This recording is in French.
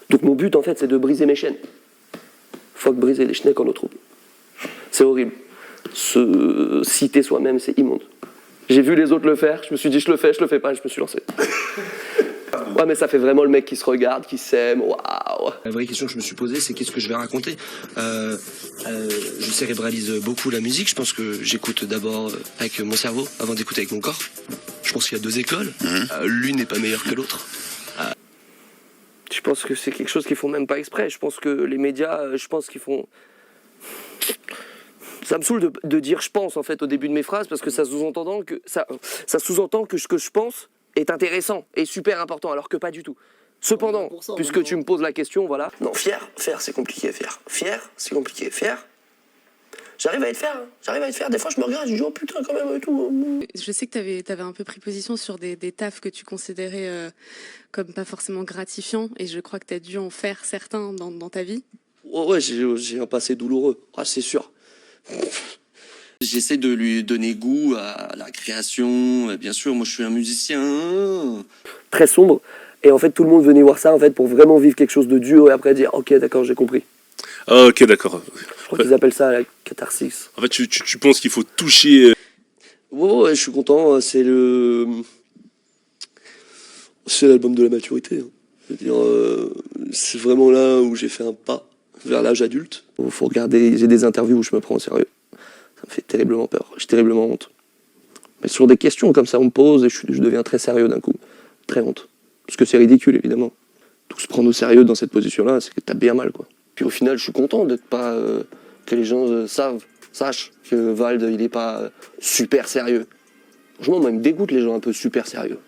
Donc mon but, en fait, c'est de briser mes chaînes. Fuck briser les schnecks en eau trouble. C'est horrible. Se citer soi-même, c'est immonde. J'ai vu les autres le faire, je me suis dit je le fais pas, je me suis lancé. Ouais, mais ça fait vraiment le mec qui se regarde, qui s'aime, waouh. La vraie question que je me suis posée, c'est qu'est-ce que je vais raconter. Je cérébralise beaucoup la musique. Je pense que j'écoute d'abord avec mon cerveau avant d'écouter avec mon corps. Je pense qu'il y a deux écoles. L'une n'est pas meilleure que l'autre. Je pense que c'est quelque chose qu'ils font même pas exprès. Je pense que les médias, je pense qu'ils font... Ça me saoule de dire je pense en fait au début de mes phrases parce que ça sous-entend que ce que je pense est intéressant et super important alors que pas du tout. Cependant, puisque tu me poses la question, voilà. Non, fier, c'est compliqué, fier, c'est compliqué, fier. J'arrive à être fier, j'arrive à être fier. Des fois je me regarde, je dis oh putain quand même et tout. Je sais que t'avais un peu pris position sur des tafs que tu considérais comme pas forcément gratifiants et je crois que t'as dû en faire certains dans ta vie. Ouais, j'ai un passé douloureux, c'est sûr. J'essaie de lui donner goût à la création. Bien sûr, moi je suis un musicien. Très sombre. Et en fait, tout le monde venait voir ça en fait pour vraiment vivre quelque chose de dur et après dire ok, d'accord, j'ai compris. Ah, ok, d'accord. Je crois qu'ils appellent ça la catharsis. En fait, tu penses qu'il faut toucher. Ouais, je suis content. C'est l'album de la maturité. Je veux dire, c'est vraiment là où j'ai fait un pas vers l'âge adulte. Faut regarder. J'ai des interviews où je me prends au sérieux. Ça me fait terriblement peur. J'ai terriblement honte. Mais sur des questions comme ça, on me pose et je deviens très sérieux d'un coup. Très honte. Parce que c'est ridicule, évidemment. Donc se prendre au sérieux dans cette position-là, c'est que t'as bien mal, quoi. Puis au final, je suis content d'être pas... que les gens sachent que Vald, il est pas super sérieux. Franchement, moi, il me dégoûte les gens un peu super sérieux.